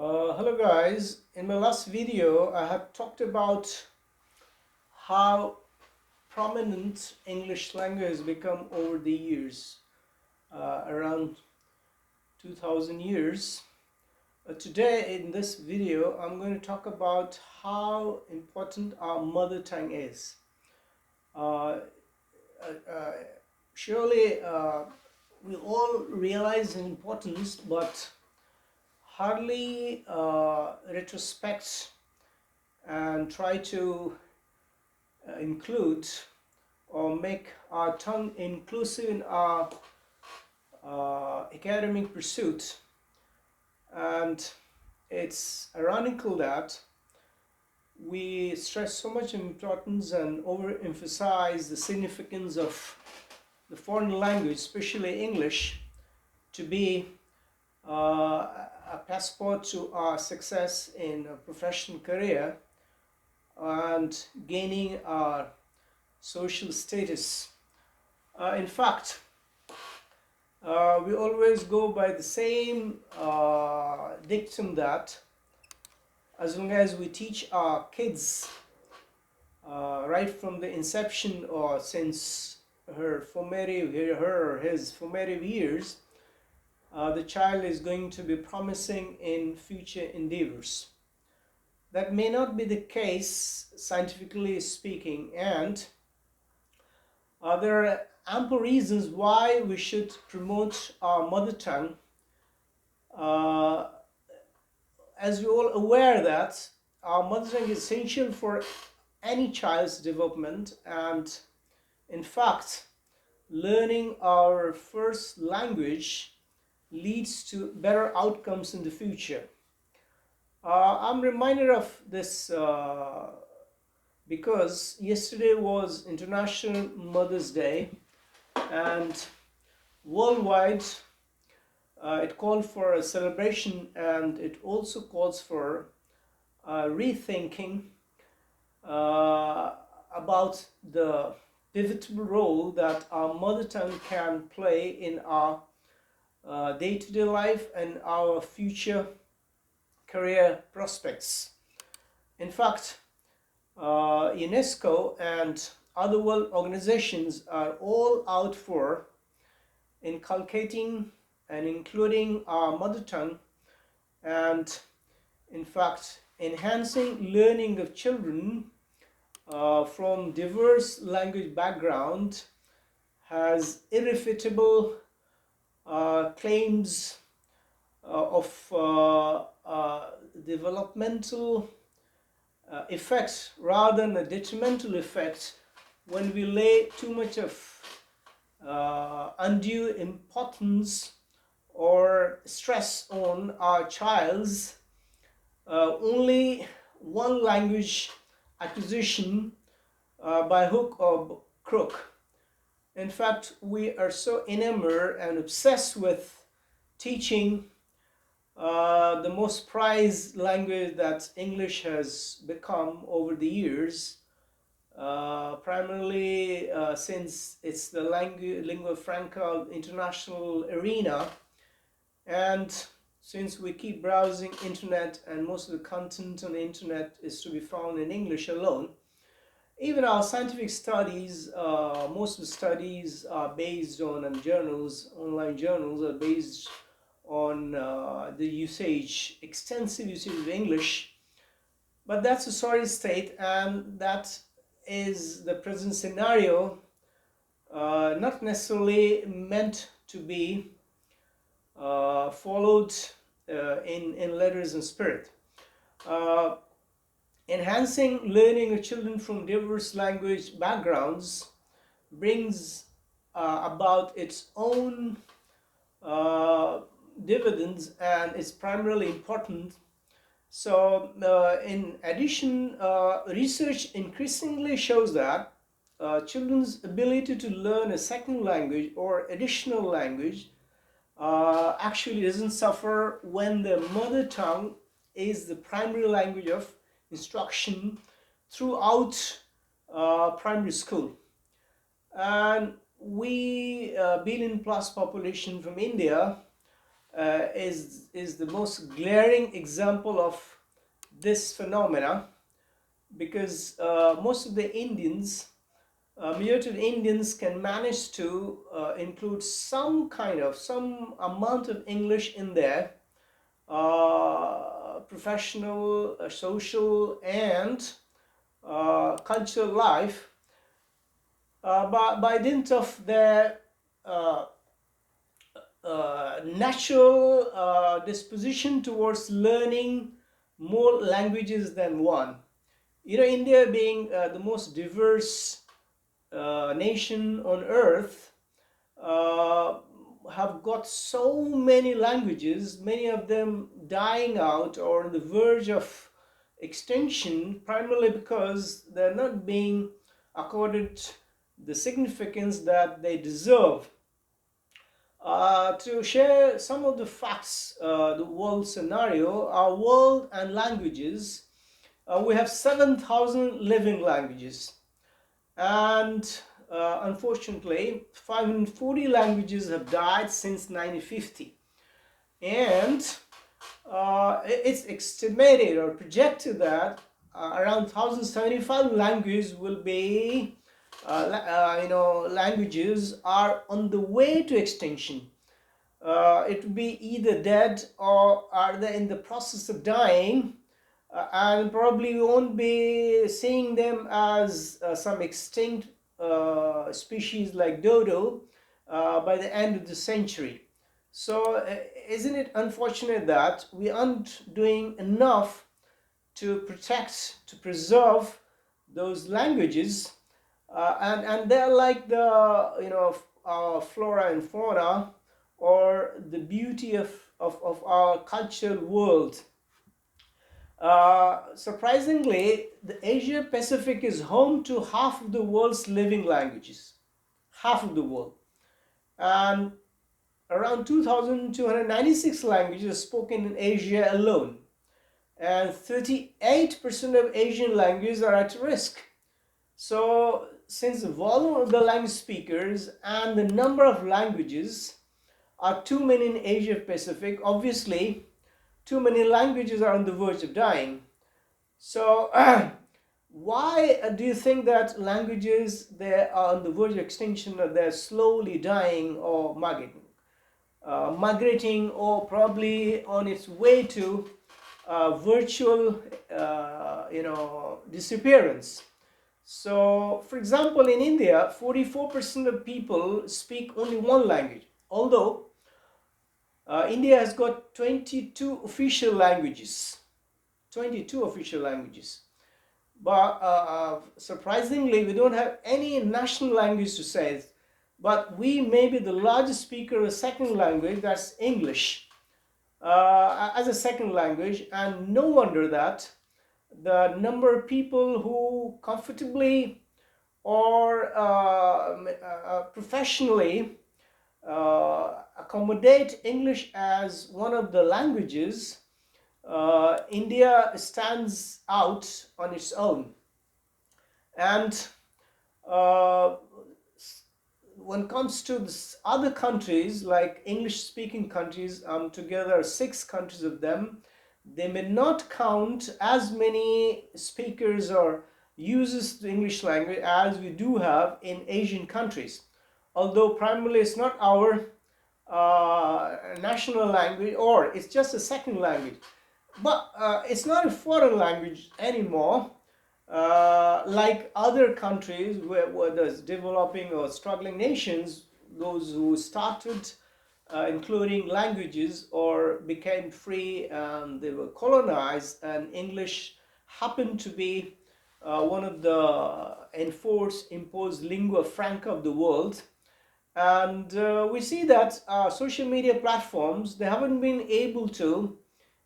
Hello guys, in my last video I have talked about how prominent English language has become over the years, around 2000 years. Today in this video I'm going to talk about how important our mother tongue is. Uh, uh, Surely we all realize its importance, but hardly retrospect and try to include or make our tongue inclusive in our academic pursuit. And it's ironical that we stress so much importance and overemphasize the significance of the foreign language, especially English, to be a passport to our success in a professional career and gaining our social status. In fact, we always go by the same dictum that as long as we teach our kids right from the inception or since her or his formative years, the child is going to be promising in future endeavors. That may not be the case scientifically speaking, and there are ample reasons why we should promote our mother tongue. Uh, as we're all aware that our mother tongue is essential for any child's development, and in fact, learning our first language leads to better outcomes in the future. I'm reminded of this because yesterday was International Mother's Day, and worldwide it called for a celebration, and it also calls for rethinking about the pivotal role that our mother tongue can play in our day-to-day life and our future career prospects. In fact, UNESCO and other world organizations are all out for inculcating and including our mother tongue, and in fact enhancing learning of children from diverse language background has irrefutable claims of developmental effects rather than a detrimental effect when we lay too much of undue importance or stress on our child's only one language acquisition by hook or crook. In fact, we are so enamored and obsessed with teaching the most prized language that English has become over the years, primarily since it's the lingua franca international arena, and since we keep browsing internet and most of the content on the internet is to be found in English alone. Even our scientific studies, most of the studies are based on, and journals, online journals are based on the usage, extensive usage of English. But that's a sorry state, and that is the present scenario, not necessarily meant to be followed in letters and spirit. Enhancing learning of children from diverse language backgrounds brings about its own dividends, and it's primarily important. So in addition, research increasingly shows that children's ability to learn a second language or additional language actually doesn't suffer when the mother tongue is the primary language of instruction throughout primary school. And we, billion plus population from India, is the most glaring example of this phenomena, because most of the Indians, majority of Indians can manage to include some amount of English in their professional, social, and cultural life, by dint of their uh, natural disposition towards learning more languages than one. India being the most diverse nation on earth, uh, have got so many languages, many of them dying out or on the verge of extinction, primarily because they're not being accorded the significance that they deserve. To share some of the facts, the world scenario, our world and languages, we have 7,000 living languages, and unfortunately 540 languages have died since 1950, and it's estimated or projected that around 1075 languages will be languages are on the way to extinction. It will be either dead or are they in the process of dying, and probably we won't be seeing them as some extinct species like dodo by the end of the century. So, isn't it unfortunate that we aren't doing enough to protect, to preserve those languages, and they're like the flora and fauna, or the beauty of our cultural world. Surprisingly, the Asia Pacific is home to half of the world's living languages, half of the world, and around 2,296 languages are spoken in Asia alone, and 38% of Asian languages are at risk. So, since the volume of the language speakers and the number of languages are too many in Asia Pacific, obviously, too many languages are on the verge of dying. So, why do you think that languages they are on the verge of extinction, or they're slowly dying or migrating, or probably on its way to virtual, disappearance? So, for example, in India, 44% of people speak only one language, although India has got 22 official languages. 22 official languages. But surprisingly, we don't have any national language to say. But we may be the largest speaker of a second language, that's English, as a second language. And no wonder that the number of people who comfortably or professionally accommodate English as one of the languages, India stands out on its own. And uh, when it comes to other countries, like English speaking countries, together 6 countries of them, they may not count as many speakers or users the English language as we do have in Asian countries. Although primarily it's not our national language, or it's just a second language, but it's not a foreign language anymore, like other countries where there's developing or struggling nations, those who started including languages or became free and they were colonized, and English happened to be one of the imposed lingua franca of the world. And we see that social media platforms, they haven't been able to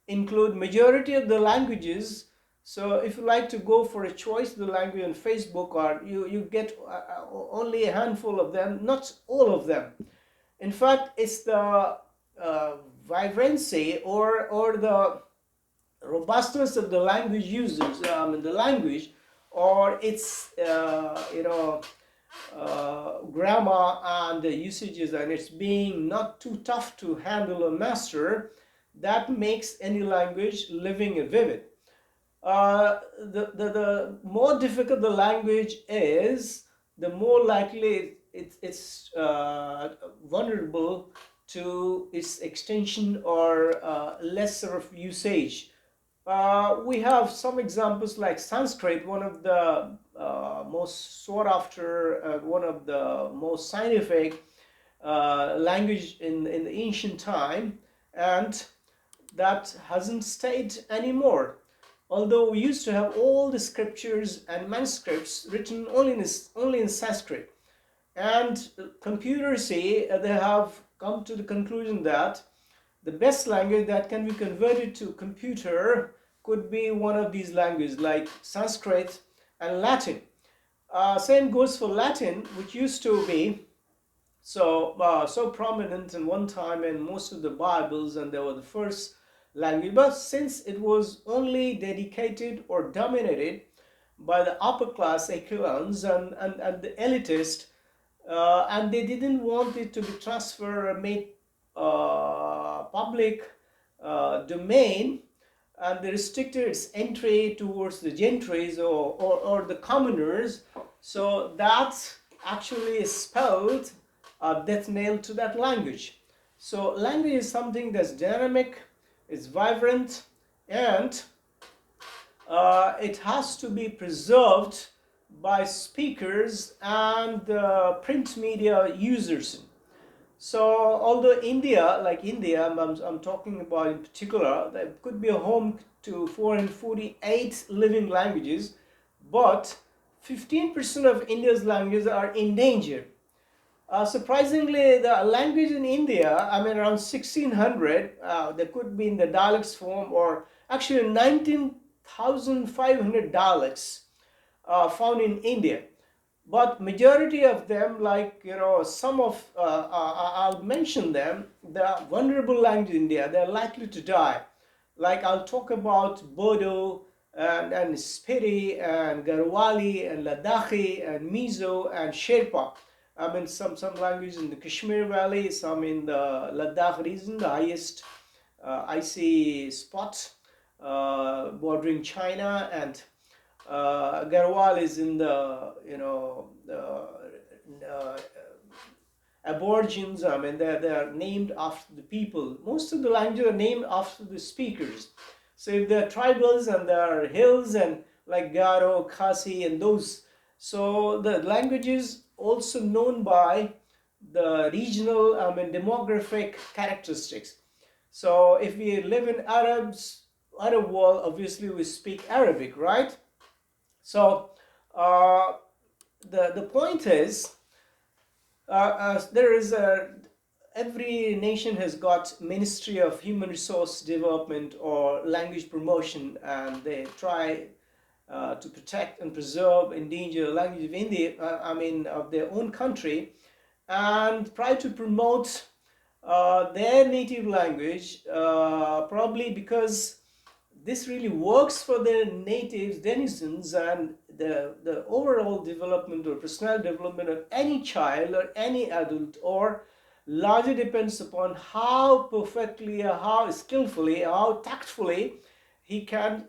include majority of the languages. So if you like to go for a choice of the language on Facebook, or you get only a handful of them, not all of them. In fact, it's the vibrancy or the robustness of the language users, in the language, or its grammar and the usages, and it's being not too tough to handle or master, that makes any language living and vivid. The more difficult the language is, the more likely it's vulnerable to its extension or lesser of usage. We have some examples like Sanskrit, one of the most sought after, one of the most scientific language in the ancient time, and that hasn't stayed anymore. Although we used to have all the scriptures and manuscripts written only in Sanskrit, and computers say they have come to the conclusion that the best language that can be converted to computer could be one of these languages like Sanskrit and Latin. Same goes for Latin, which used to be so prominent in one time in most of the Bibles, and they were the first language. But since it was only dedicated or dominated by the upper class equivalents and the elitist, and they didn't want it to be transferred or made public domain, and they restricted its entry towards the gentries or the commoners. So that actually spelled a death nail to that language. So language is something that's dynamic, it's vibrant, and it has to be preserved by speakers and print media users. So although India, like India, I'm talking about in particular, that could be a home to 448 living languages, but 15% of India's languages are endangered. Surprisingly, the language in India, I mean around 1600, they could be in the dialects form, or actually 19,500 dialects found in India. But majority of them, like some of I'll mention them, the vulnerable language in India, they're likely to die. Like I'll talk about Bodo and Spiti and Garhwali and Ladakhi and Mizo and Sherpa. I mean some languages in the Kashmir Valley, some in the Ladakh region, the highest icy spot bordering China, and Garhwal is in the Aborigines. I mean they are named after the people. Most of the languages are named after the speakers. So if there are tribals and there are hills and like Garo, Khasi and those, so the languages also known by the regional, I mean demographic characteristics. So if we live in Arab world, obviously we speak Arabic, right? So the point is, there is every nation has got Ministry of Human Resource Development or language promotion, and they try to protect and preserve endangered language of India, I mean of their own country, and try to promote their native language, probably because this really works for the natives, denizens, and the overall development or personal development of any child or any adult, or largely depends upon how perfectly, how skillfully, how tactfully he can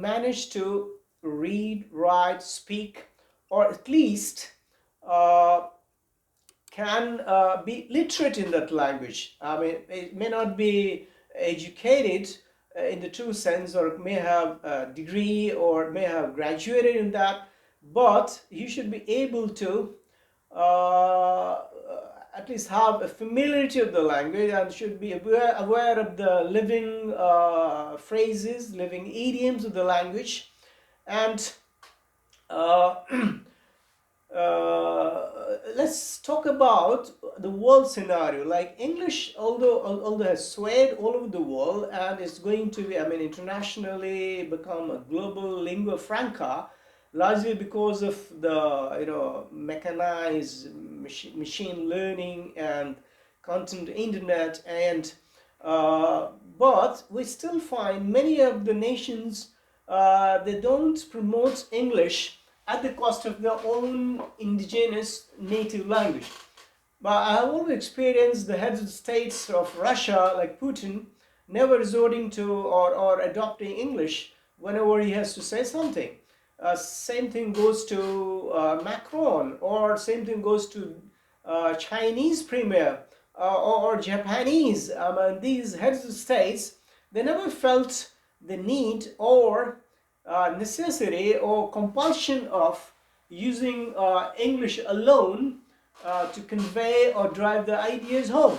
manage to read, write, speak, or at least uh, can be literate in that language. I mean, it may not be educated in the true sense, or may have a degree or may have graduated in that, but you should be able to at least have a familiarity of the language, and should be aware of the living phrases, living idioms of the language, and uh, let's talk about the world scenario. Like English, although has swayed all over the world and is going to be, I mean, internationally become a global lingua franca, largely because of the mechanized machine learning and content internet, and but we still find many of the nations, they don't promote English at the cost of their own indigenous native language. But I have also experienced the heads of states of Russia, like Putin, never resorting to or adopting English whenever he has to say something. Same thing goes to Macron, or same thing goes to Chinese premier or Japanese. These heads of states, they never felt the need or necessity or compulsion of using English alone to convey or drive the ideas home.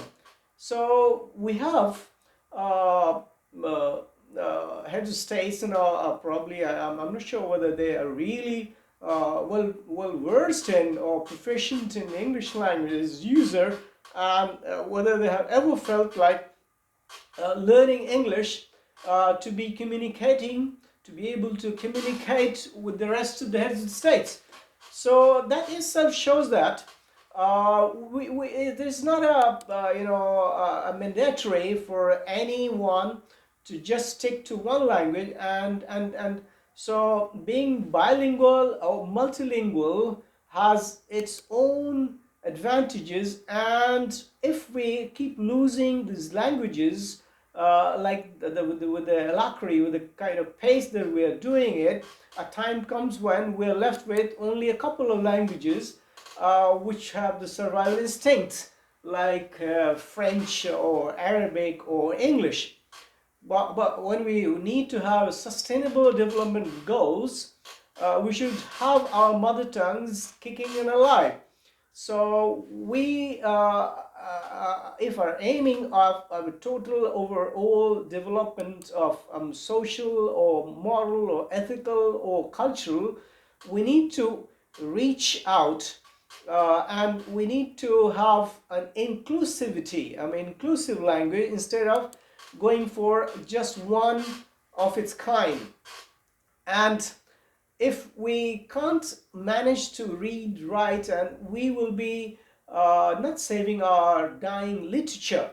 So we have uh, uh, heads of states, and probably I'm not sure whether they are really well versed in or proficient in English language as user, and whether they have ever felt like learning English to be communicating, to be able to communicate with the rest of the heads of states. So that itself shows that it is not a mandatory for anyone to just stick to one language, and so being bilingual or multilingual has its own advantages. And if we keep losing these languages like with the alacrity, with the kind of pace that we are doing it, a time comes when we're left with only a couple of languages which have the survival instinct, like French or Arabic or English. But when we need to have sustainable development goals, we should have our mother tongues kicking and alive. So we, if are aiming of a total overall development of social or moral or ethical or cultural, we need to reach out and we need to have an inclusivity, inclusive language, instead of going for just one of its kind. And if we can't manage to read, write, and we will be not saving our dying literature.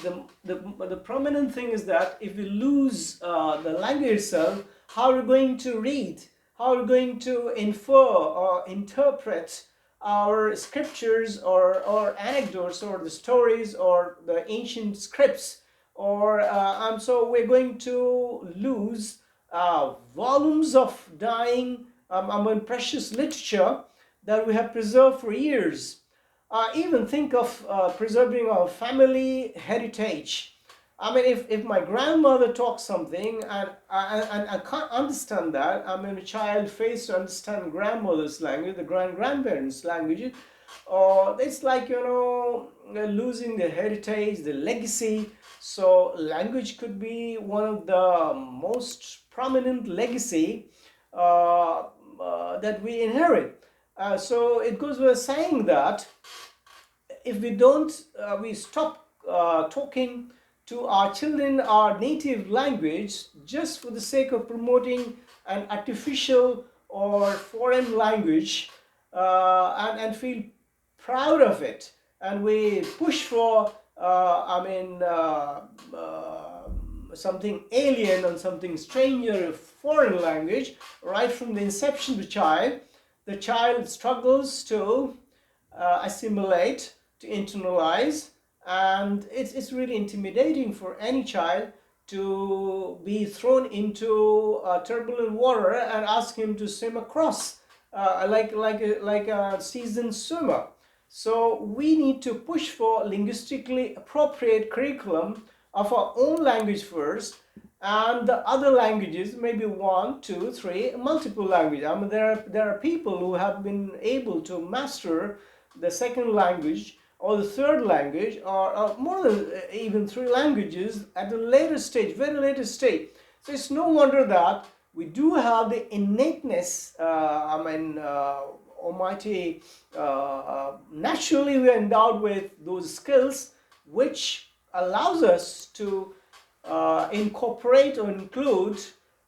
The prominent thing is that if we lose the language itself, how are we going to read? How are we going to infer or interpret our scriptures or anecdotes or the stories or the ancient scripts? And so we're going to lose volumes of dying, precious literature that we have preserved for years. Even think of preserving our family heritage. If my grandmother talks something and I can't understand that, a child fails to understand grandmother's language, the grandparents' language, or it's like, losing the heritage, the legacy. So language could be one of the most prominent legacy that we inherit. So it goes without saying that if we don't, we stop talking to our children our native language just for the sake of promoting an artificial or foreign language, and feel proud of it, and we push for something alien and something stranger, foreign language, right from the inception of the child struggles to assimilate, to internalize, and it's really intimidating for any child to be thrown into turbulent water and ask him to swim across like a seasoned swimmer. So we need to push for linguistically appropriate curriculum of our own language first, and the other languages, maybe one, two, three, multiple languages. There are people who have been able to master the second language or the third language, or more than even three languages at a later stage, very later stage. So it's no wonder that we do have the innateness, almighty, naturally we are endowed with those skills which allows us to incorporate or include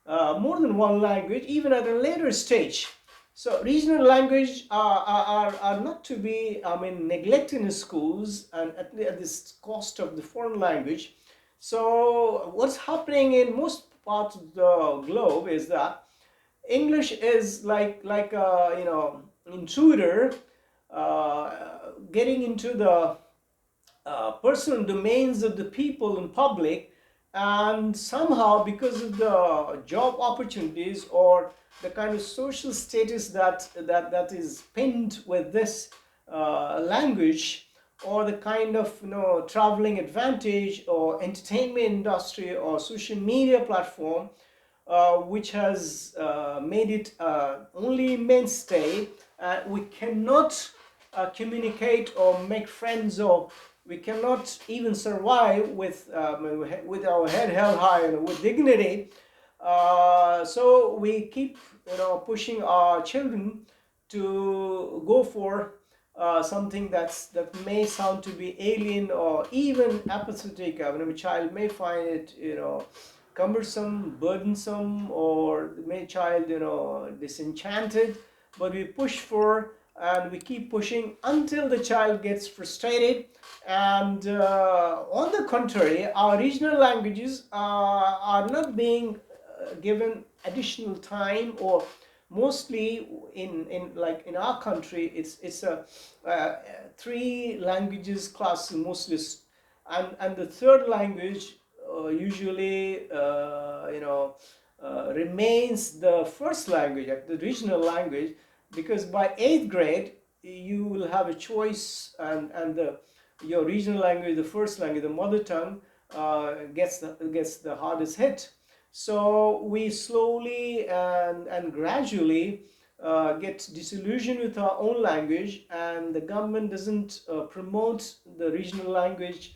more than one language even at a later stage. So regional language are not to be neglected in schools and at this cost of the foreign language. So what's happening in most parts of the globe is that English is like a intruder getting into the personal domains of the people in public, and somehow because of the job opportunities or the kind of social status that is pinned with this language, or the kind of traveling advantage or entertainment industry or social media platform which has made it only mainstay. We cannot communicate or make friends, or we cannot even survive with our head held high and with dignity. So we keep pushing our children to go for something that may sound to be alien or even apathetic. I mean, a child may find it cumbersome, burdensome, or may child disenchanted. But we push for, and we keep pushing until the child gets frustrated. And on the contrary, our regional languages are not being given additional time, or mostly in our country it's a three languages class mostly, and the third language usually remains the first language, the regional language, because by 8th grade you will have a choice, and your regional language, the first language, the mother tongue, gets the hardest hit. So we slowly and gradually get disillusioned with our own language, and the government doesn't promote the regional language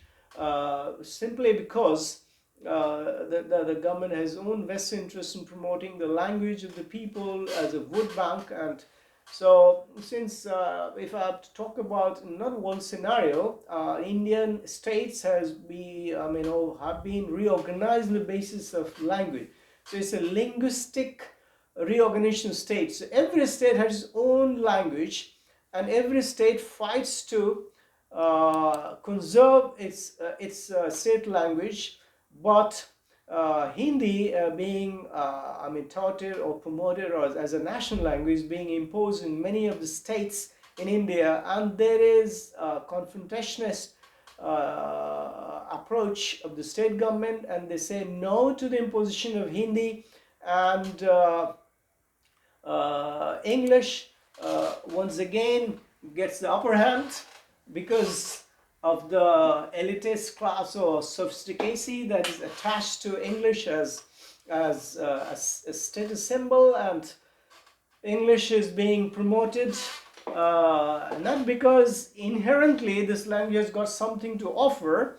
simply because the government has own vested interest in promoting the language of the people as a vote bank. And so, since if I have to talk about not one scenario, Indian states have been reorganized on the basis of language. So it's a linguistic reorganization of states. So every state has its own language, and every state fights to conserve its state language. But Hindi being touted or promoted or as a national language, being imposed in many of the states in India, and there is a confrontationist approach of the state government, and they say no to the imposition of Hindi, and English once again gets the upper hand because of the elitist class or sophisticacy that is attached to English as a status symbol. And English is being promoted not because inherently this language has got something to offer,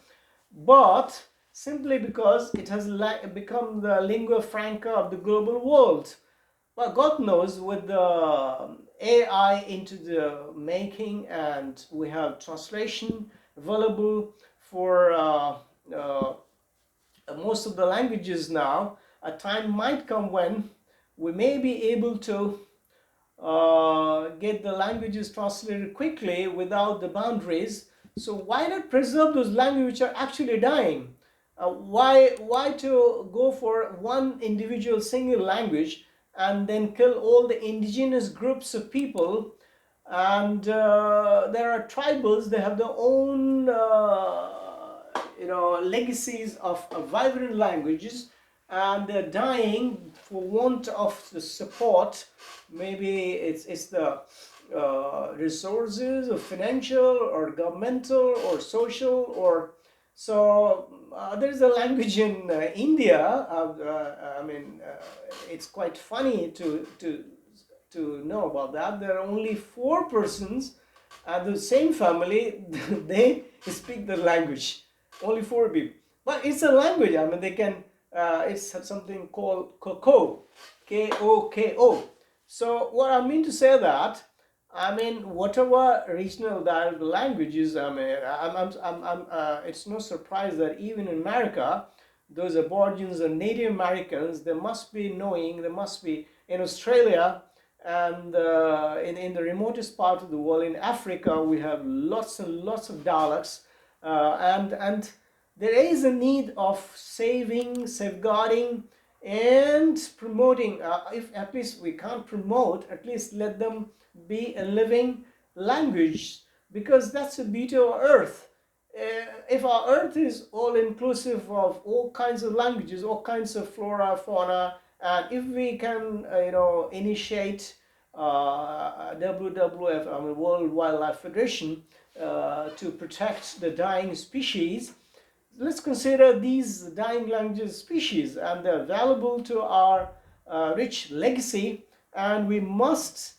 but simply because it has become the lingua franca of the global world. Well, God knows, with the AI into the making, and we have translation available for most of the languages now, a time might come when we may be able to get the languages translated quickly without the boundaries. So why not preserve those languages which are actually dying? Why to go for one individual single language and then kill all the indigenous groups of people? And there are tribals, they have their own legacies of vibrant languages, and they're dying for want of the support. Maybe it's the resources, or financial or governmental or social, or so there's a language in India. It's quite funny to know about that. There are only 4 persons at the same family. They speak the language. Only 4 people, but it's a language. I mean, they can. It's something called Koko, Koko. So what I mean to say that, whatever regional dialect languages, it's no surprise that even in America, those Aborigines and Native Americans, they must be knowing, they must be in Australia, and in the remotest part of the world, in Africa, we have lots and lots of dialects, and there is a need of safeguarding and promoting, if at least we can't promote, at least let them be a living language, because that's the beauty of earth. If our earth is all inclusive of all kinds of languages, all kinds of flora, fauna, and if we can initiate WWF, I mean World Wildlife Federation, to protect the dying species, let's consider these dying languages species, and they're valuable to our rich legacy, and we must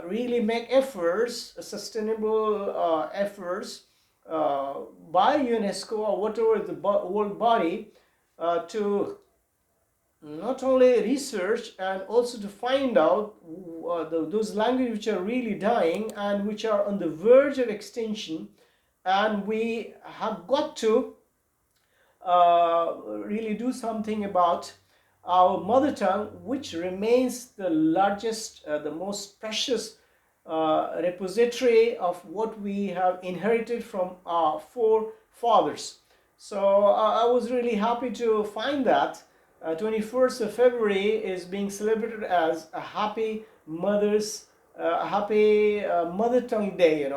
really make efforts, sustainable efforts by UNESCO or whatever the world body, to not only research and also to find out those languages which are really dying and which are on the verge of extinction, and we have got to really do something about our mother tongue, which remains the largest, the most precious repository of what we have inherited from our forefathers. So I was really happy to find that 21st of February is being celebrated as a happy mother tongue day,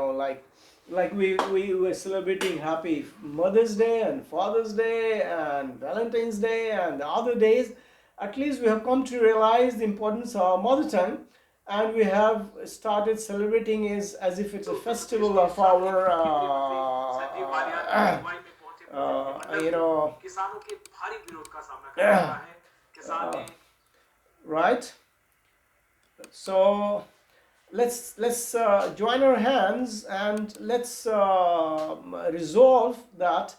like we were celebrating happy Mother's Day and Father's Day and Valentine's Day and other days. At least we have come to realize the importance of our mother tongue, and we have started celebrating it as if it's a festival of our right. So let's join our hands and let's resolve that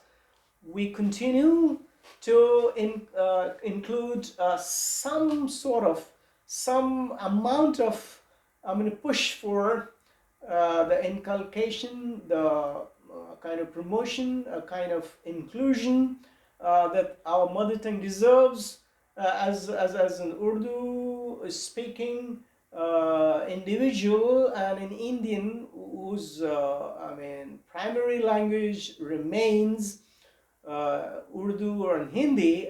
we continue to include some amount of, push for the inculcation, the kind of promotion, a kind of inclusion that our mother tongue deserves, as an Urdu speaking individual and an Indian whose primary language remains Urdu or Hindi,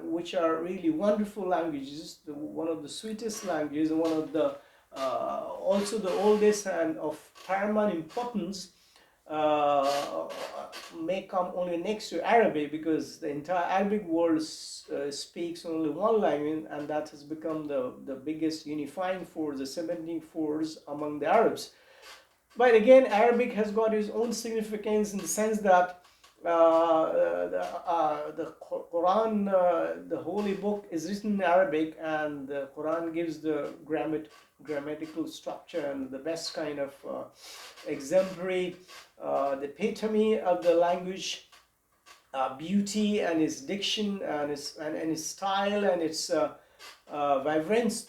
which are really wonderful languages, one of the sweetest languages, and one of the also the oldest and of paramount importance, may come only next to Arabic, because the entire Arabic world speaks only one language, and that has become the biggest unifying force, the cementing force among the Arabs. But again, Arabic has got its own significance in the sense that the Quran, the holy book, is written in Arabic, and the Quran gives the grammatical structure and the best kind of exemplary, the epitome of the language, beauty and its diction and its style and its vibrance,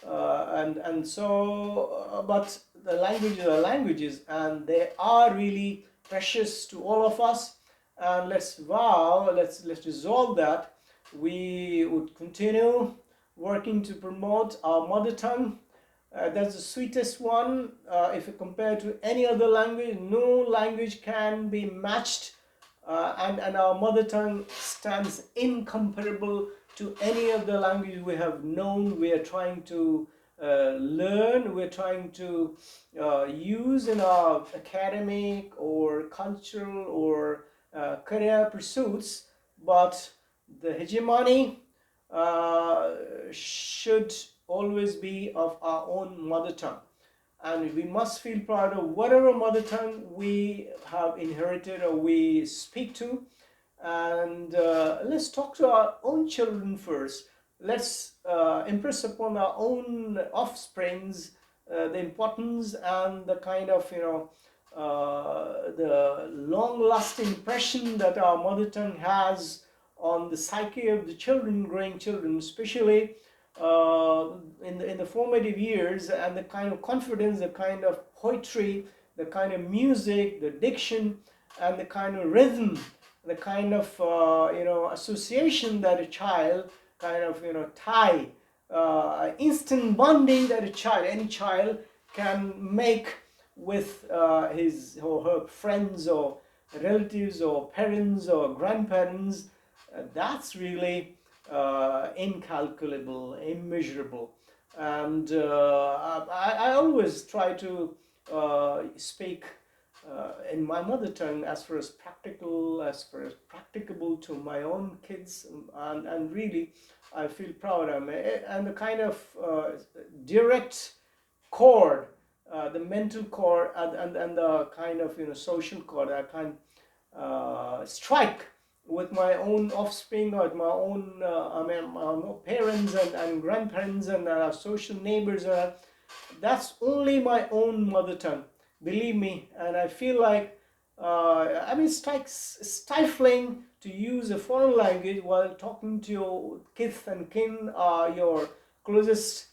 but the languages are languages, and they are really precious to all of us. And let's resolve that we would continue working to promote our mother tongue. That's the sweetest one. If you compare to any other language, no language can be matched, and our mother tongue stands incomparable to any of the language we have known. We are trying to learn, we're trying to use in our academic or cultural or career pursuits, but the hegemony should always be of our own mother tongue, and we must feel proud of whatever mother tongue we have inherited or we speak to. And let's talk to our own children first. Let's impress upon our own offsprings the importance and the kind of the long-lasting impression that our mother tongue has on the psyche of the growing children, especially in the formative years, and the kind of confidence, the kind of poetry, the kind of music, the diction, and the kind of rhythm, the kind of association that a child kind of tie, instant bonding that any child can make with his or her friends or relatives or parents or grandparents. That's really incalculable, immeasurable. And I always try to speak in my mother tongue as far as practical, as far as practicable to my own kids, and really I feel proud. And the kind of direct cord, the mental cord, and the kind of social cord I can strike with my own offspring, or my own my own parents and grandparents and social neighbors. That's only my own mother tongue, believe me. And I feel like it's like stifling to use a foreign language while talking to your kith and kin, your closest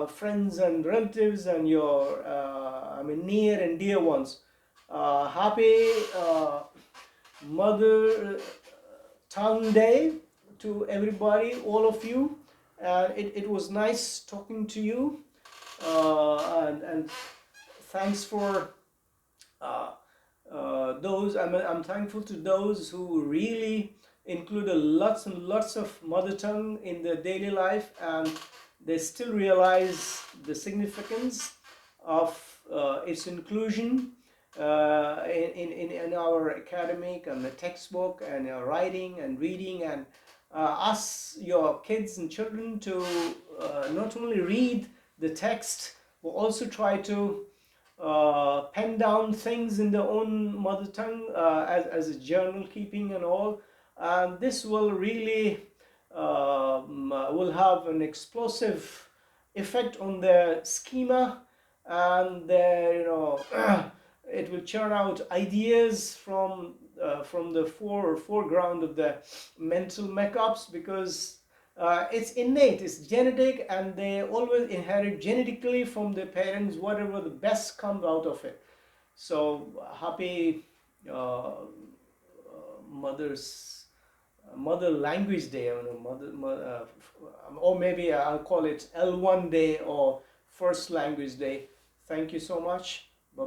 friends and relatives, and your near and dear ones. Happy Mother Tongue Day to everybody, all of you. And it was nice talking to you. And thanks for those. I'm thankful to those who really include lots and lots of mother tongue in their daily life, and they still realize the significance of its inclusion in our academic and the textbook and writing and reading, and ask your kids and children to not only read the text but also try to pen down things in their own mother tongue, as a journal keeping and all. And this will really will have an explosive effect on their schema, and their it will churn out ideas from the foreground of the mental makeups, because it's innate, it's genetic, and they always inherit genetically from their parents whatever the best comes out of it. So happy mother's Mother Language Day, or maybe I'll call it L1 Day or First Language Day. Thank you so much.